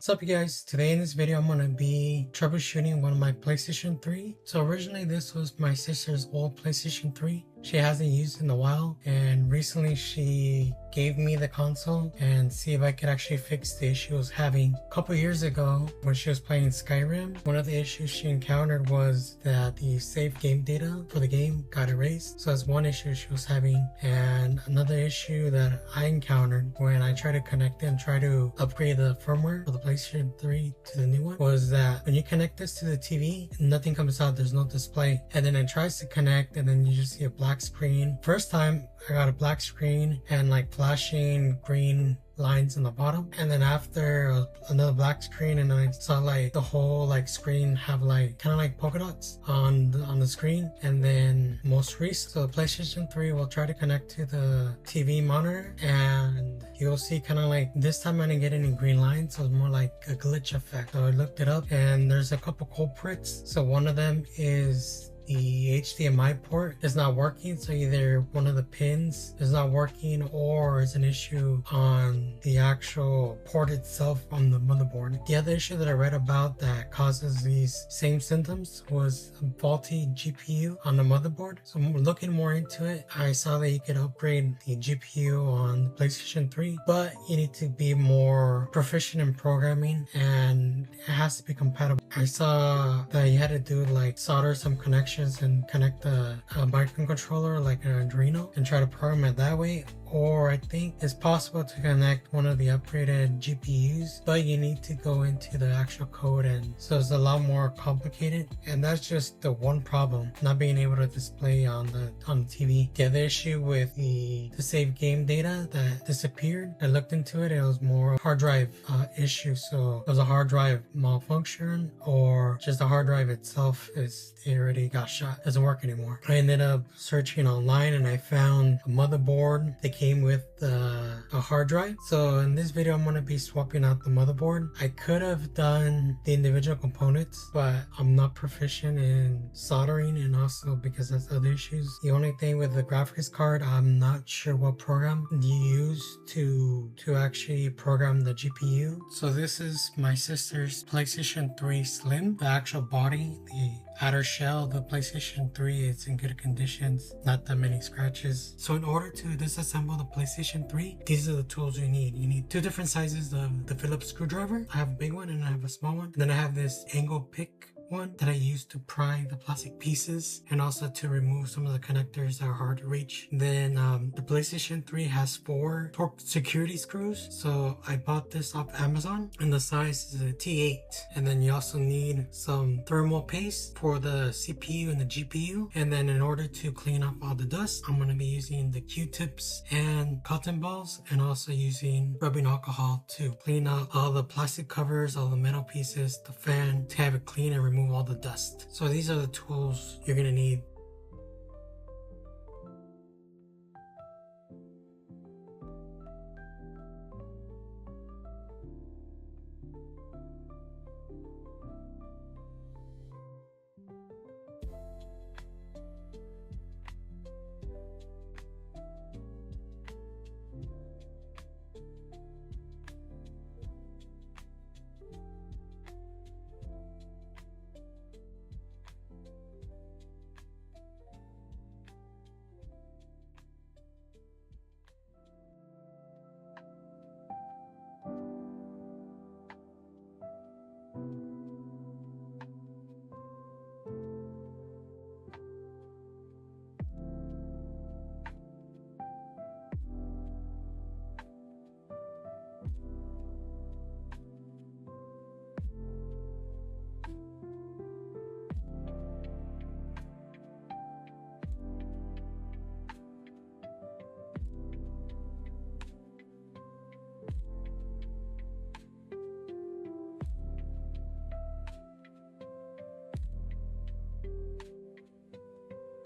What's up, you guys? Today in this video I'm going to be troubleshooting one of my PlayStation 3. So originally this was my sister's old PlayStation 3. She hasn't used it in a while, and recently she gave me the console and see if I could actually fix the issue I was having. A couple years ago when she was playing Skyrim, one of the issues she encountered was that the save game data for the game got erased. So that's one issue she was having, and another issue that I encountered when I tried to connect it and try to upgrade the firmware for the PlayStation 3 to the new one was that when you connect this to the TV, nothing comes out, there's no display, and then it tries to connect and then you just see a black screen. First time I got a black screen and like flashing green lines on the bottom, and then after another black screen, and I saw like the whole like screen have like kind of like polka dots on the screen. And then most recent, so the PlayStation 3 will try to connect to the TV monitor, and you'll see kind of like this time I didn't get any green lines, so it's more like a glitch effect. So I looked it up and there's a couple culprits. So one of them is the HDMI port is not working, so either one of the pins is not working or it's an issue on the actual port itself on the motherboard. The other issue that I read about that causes these same symptoms was a faulty GPU on the motherboard. So looking more into it, I saw that you could upgrade the GPU on the PlayStation 3, but you need to be more proficient in programming and it has to be compatible. I saw that you had to do like solder some connections and connect a microcontroller like an Arduino and try to program it that way. Or I think it's possible to connect one of the upgraded GPUs, but you need to go into the actual code, and so it's a lot more complicated. And that's just the one problem, not being able to display on the TV. The other issue with the save game data that disappeared, I looked into it, it was more hard drive issue. So it was a hard drive malfunction, or just the hard drive itself it already got shot, doesn't work anymore. I ended up searching online and I found a motherboard that came with a hard drive. So in this video I'm going to be swapping out the motherboard. I could have done the individual components, but I'm not proficient in soldering, and also because that's other issues. The only thing with the graphics card, I'm not sure what program you use to actually program the GPU. So this is my sister's PlayStation 3 Slim. The actual body, the outer shell of the PlayStation 3 is in good conditions, not that many scratches. So in order to disassemble the PlayStation 3, these are the tools you need. You need two different sizes of the Phillips screwdriver. I have a big one and I have a small one. And then I have this angle pick one that I use to pry the plastic pieces and also to remove some of the connectors that are hard to reach. Then the PlayStation 3 has 4 torque security screws, so I bought this off Amazon and the size is a T8. And then you also need some thermal paste for the CPU and the GPU. And then in order to clean up all the dust, I'm going to be using the Q-tips and cotton balls, and also using rubbing alcohol to clean out all the plastic covers, all the metal pieces, the fan, to have it clean and remove all the dust. So these are the tools you're gonna need.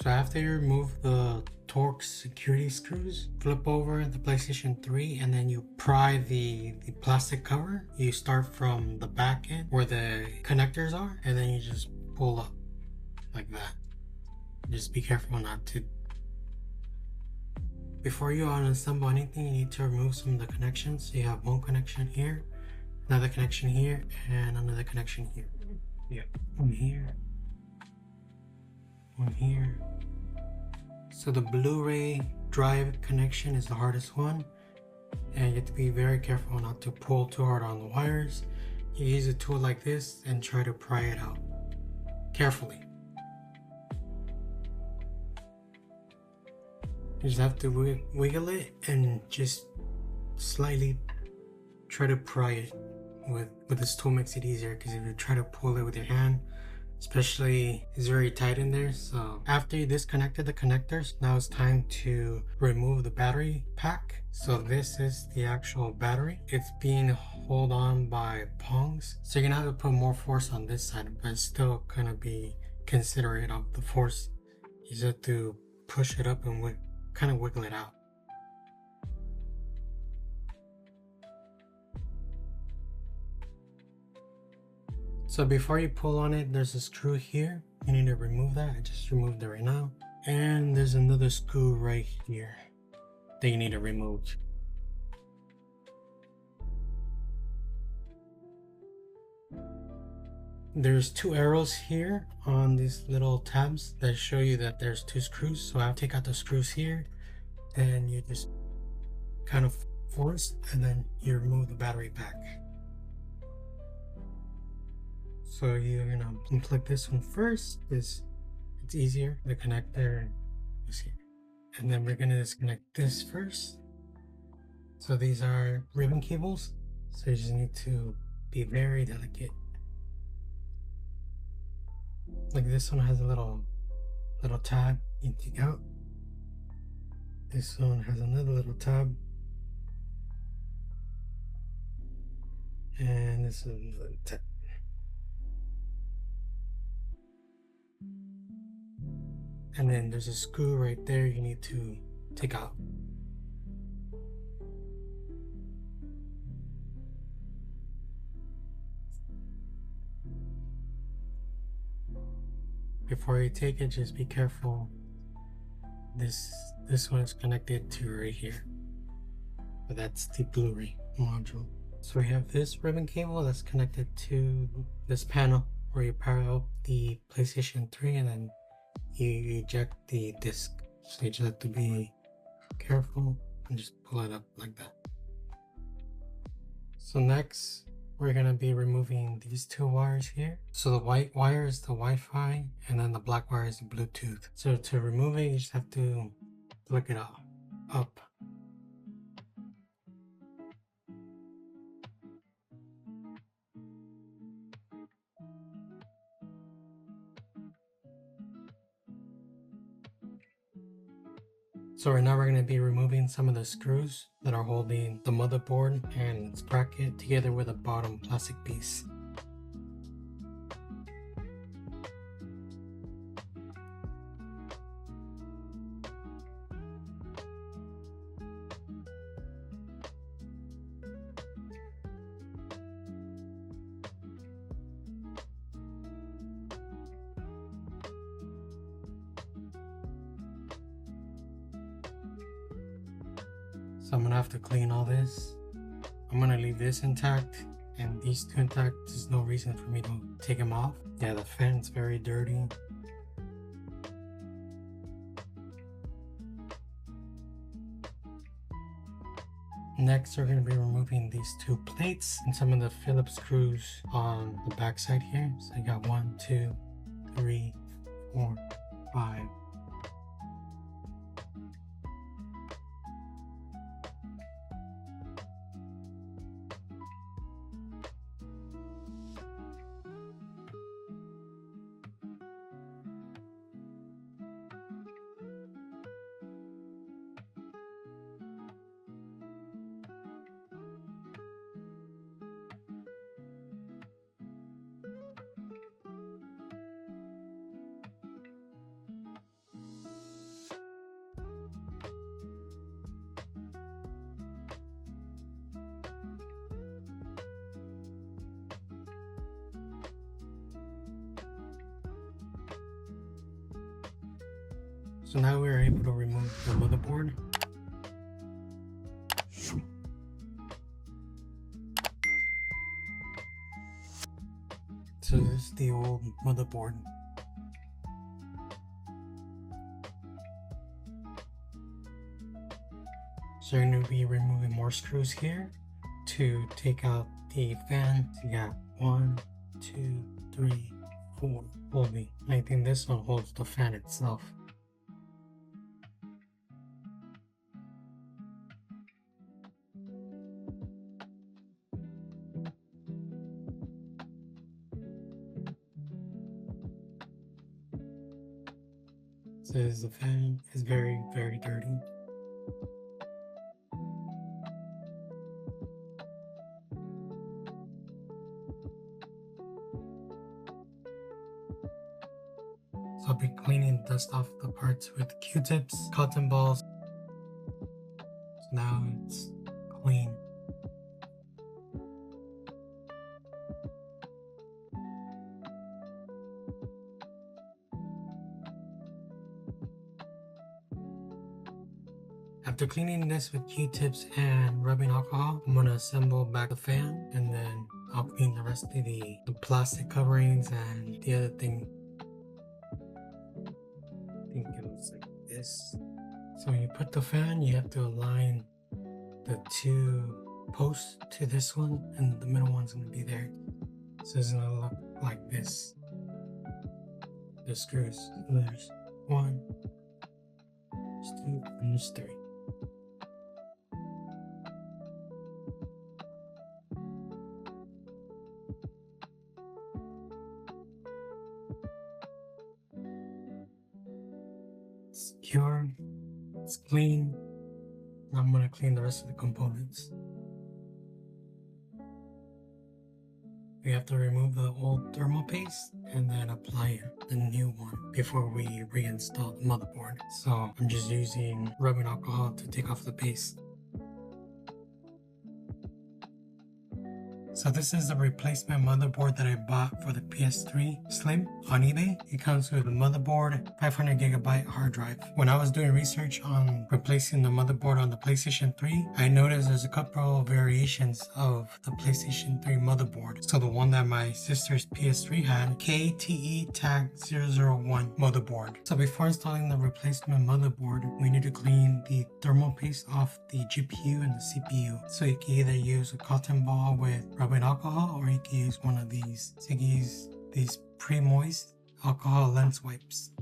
So after you remove the torque security screws, flip over the PlayStation 3 and then you pry the plastic cover. You start from the back end where the connectors are, and then you just pull up like that. Just be careful not to. Before you unassemble anything, you need to remove some of the connections. So you have one connection here another connection here, and another connection here. Yeah, one here, one here. So the Blu-ray drive connection is the hardest one, and you have to be very careful not to pull too hard on the wires. You use a tool like this and try to pry it out carefully. You just have to wiggle it and just slightly try to pry it with this tool. Makes it easier, because if you try to pull it with your hand, especially, it's very tight in there. So after you disconnected the connectors, now it's time to remove the battery pack. So this is the actual battery. It's being held on by prongs, so you're gonna have to put more force on this side, but still gonna be considerate of the force. You just have to push it up and kind of wiggle it out. So before you pull on it, there's a screw here. You need to remove that. I just removed it right now. And there's another screw right here that you need to remove. There's two arrows here on these little tabs that show you that there's two screws. So I'll take out the screws here, and you just kind of force, and then you remove the battery pack. So you're gonna unplug this one first, because it's easier. The connector is here. And then we're gonna disconnect this first. So these are ribbon cables, so you just need to be very delicate. Like this one has a little tab you can take out. This one has another little tab. And this is another tab. And then there's a screw right there you need to take out. Before you take it, just be careful. This one is connected to right here, but that's the Blu-ray module. So we have this ribbon cable that's connected to this panel where you power up the PlayStation 3, and then you eject the disc. So you just have to be careful and just pull it up like that. So next, we're gonna be removing these two wires here. So the white wire is the Wi-Fi, and then the black wire is the Bluetooth. So to remove it, you just have to flick it up. So right now we're going to be removing some of the screws that are holding the motherboard and its bracket together with a bottom plastic piece. So I'm gonna have to clean all this. I'm gonna leave this intact and these two intact. There's no reason for me to take them off. Yeah, the fan's very dirty. Next, we're going to be removing these two plates and some of the Phillips screws on the back side here. So I got 1, 2, 3, 4, 5. So now we are able to remove the motherboard. So this is the old motherboard. So you're going to be removing more screws here to take out the fan. So you got 1, 2, 3, 4 holding. I think this one holds the fan itself. Says the fan is very, very dirty. So I'll be cleaning dust off the parts with Q-tips, cotton balls. So now it's clean. After cleaning this with Q-tips and rubbing alcohol, I'm going to assemble back the fan, and then I'll clean the rest of the plastic coverings and the other thing. I think it looks like this. So when you put the fan, you have to align the 2 posts to this one, and the middle one's going to be there. So it's going to look like this. The screws. So there's 1, there's 2, and there's 3. Secure, it's clean. Now I'm going to clean the rest of the components. We have to remove the old thermal paste and then apply the new one before we reinstall the motherboard. So I'm just using rubbing alcohol to take off the paste. So this is the replacement motherboard that I bought for the PS3 Slim on eBay. It comes with a motherboard, 500GB hard drive. When I was doing research on replacing the motherboard on the PlayStation 3, I noticed there's a couple of variations of the PlayStation 3 motherboard. So the one that my sister's PS3 had, KTE-001 motherboard. So before installing the replacement motherboard, we need to clean the thermal paste off the GPU and the CPU. So you can either use a cotton ball with rubbing alcohol, or you can use one of these. So you can use these pre-moist alcohol lens wipes.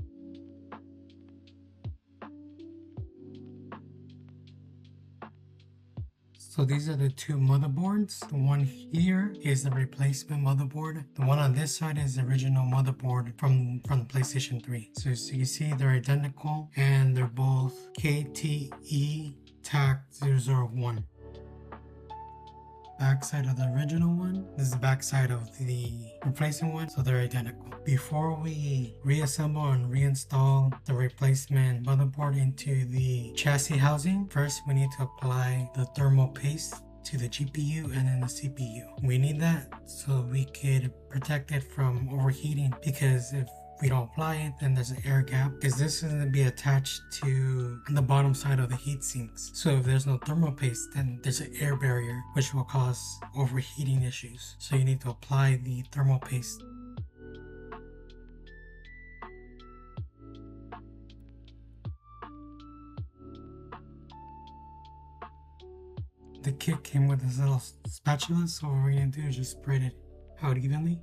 So these are the 2 motherboards. The one here is the replacement motherboard. The one on this side is the original motherboard from the PlayStation 3. So you can see they're identical, and they're both KTE-001. Backside of the original one. This is the backside of the replacement one, so they're identical. Before we reassemble and reinstall the replacement motherboard into the chassis housing, first we need to apply the thermal paste to the GPU and then the CPU. We need that so we could protect it from overheating, because if we don't apply it, then there's an air gap, because this is going to be attached to the bottom side of the heat sinks. So if there's no thermal paste, then there's an air barrier, which will cause overheating issues. So you need to apply the thermal paste. The kit came with this little spatula, so what we're going to do is just spread it out evenly.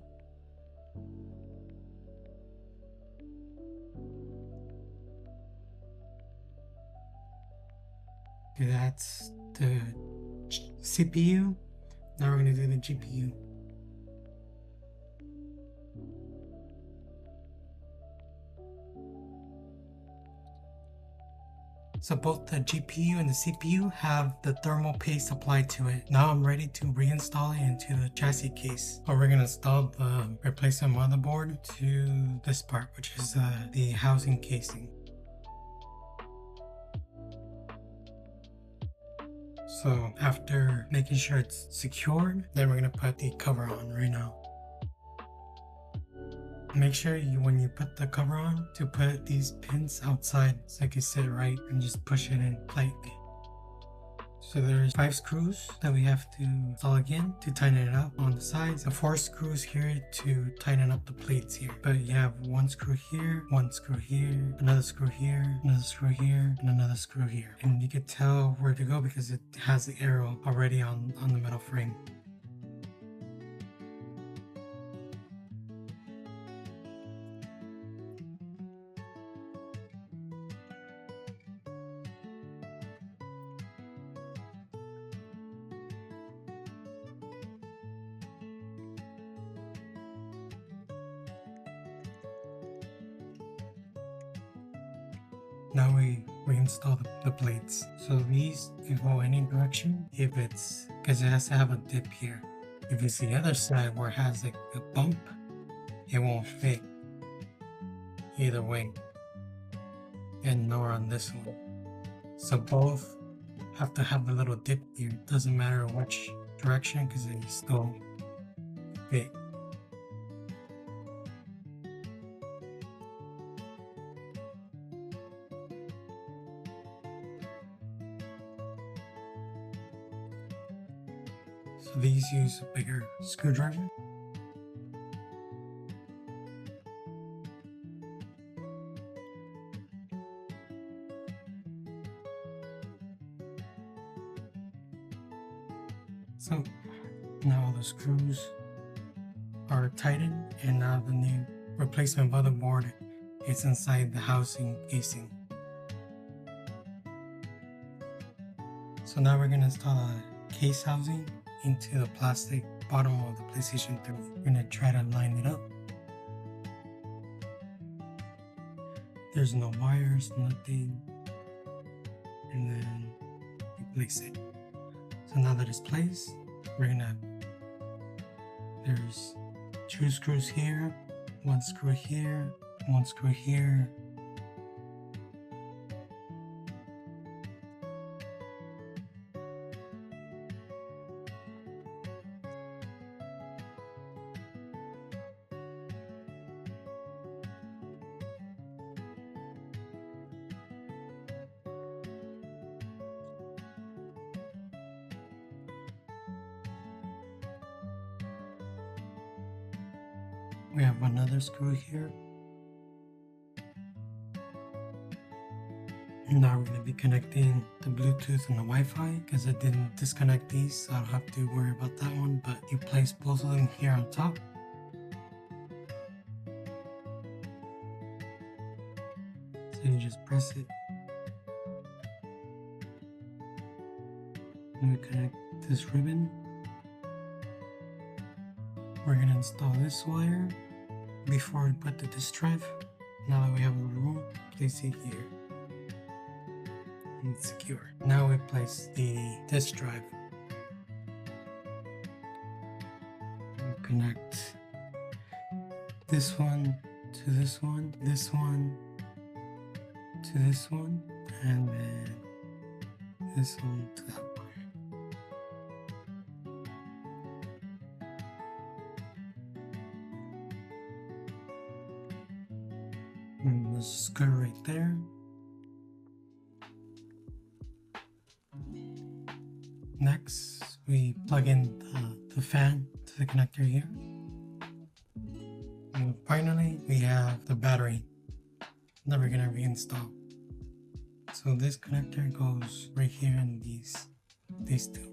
Okay, that's the CPU. Now we're going to do the GPU. So both the GPU and the CPU have the thermal paste applied to it. Now I'm ready to reinstall it into the chassis case. So we're going to install the replacement motherboard to this part, which is the housing casing. So after making sure it's secured, then we're going to put the cover on right now. Make sure when you put the cover on, to put these pins outside so it can sit right, and just push it in lightly. So there's 5 screws that we have to install again to tighten it up on the sides, and 4 screws here to tighten up the plates here. But you have 1 screw here, 1 screw here, another screw here, another screw here, and another screw here. And you can tell where to go because it has the arrow already on the metal frame. Now we reinstall the plates. So these can go any direction if it's, because it has to have a dip here. If it's the other side where it has like a bump, it won't fit either way. And nor on this one. So both have to have the little dip here. It doesn't matter which direction because they still fit. So these use a bigger screwdriver. So now the screws are tightened, and now the new replacement motherboard is inside the housing casing. So now we're going to install a case housing into the plastic bottom of the PlayStation 3. We're going to try to line it up. There's no wires, nothing. And then you place it. So now that it's placed, there's 2 screws here, 1 screw here, 1 screw here. We have another screw here. Now we're going to be connecting the Bluetooth and the Wi-Fi because I didn't disconnect these, so I don't have to worry about that one. But you place both of them here on top. So you just press it. And we connect this ribbon. We're going to install this wire before we put the disk drive. Now that we have a little room, place it here. And it's secure. Now we place the disk drive. We connect this one to this one, this one to this one, and then this one to that one. And the screw right there. Next, we plug in the fan to the connector here. And finally, we have the battery that we're gonna reinstall. So this connector goes right here in these two.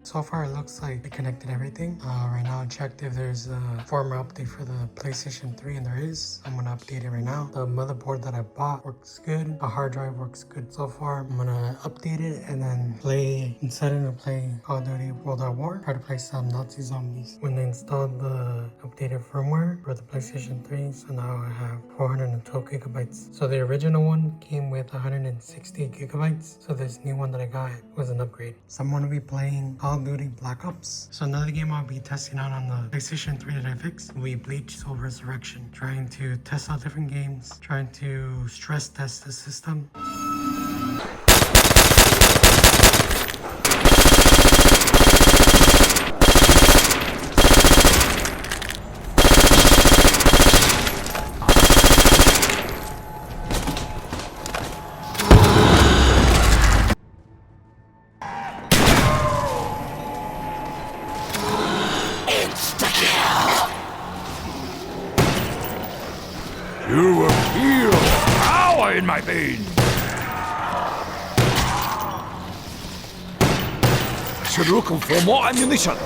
So far it looks like they connected everything. Right now I checked if there's a firmware update for the PlayStation 3, and there is. I'm gonna update it right now. The motherboard that I bought works good. The hard drive works good so far. I'm gonna update it and then play, instead of play Call of Duty World at War, try to play some Nazi zombies. When they installed the updated firmware for the PlayStation 3, so now I have 412 gigabytes. So the original one came with 160 gigabytes. So this new one that I got was an upgrade. So I'm gonna be playing Call of Duty Black Ops. So another game I'll be testing out on the PlayStation 3 that I fixed will be Bleach Soul Resurrection. Trying to test out different games, trying to stress test the system. You will feel power in my veins! I should look for more ammunition!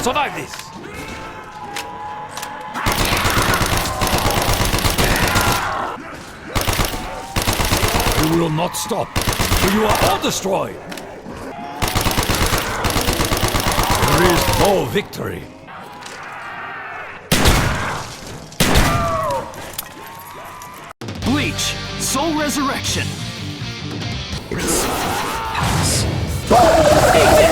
Survive this! You will not stop till you are all destroyed! There is no victory! Bleach Soul Resurrection. Take this!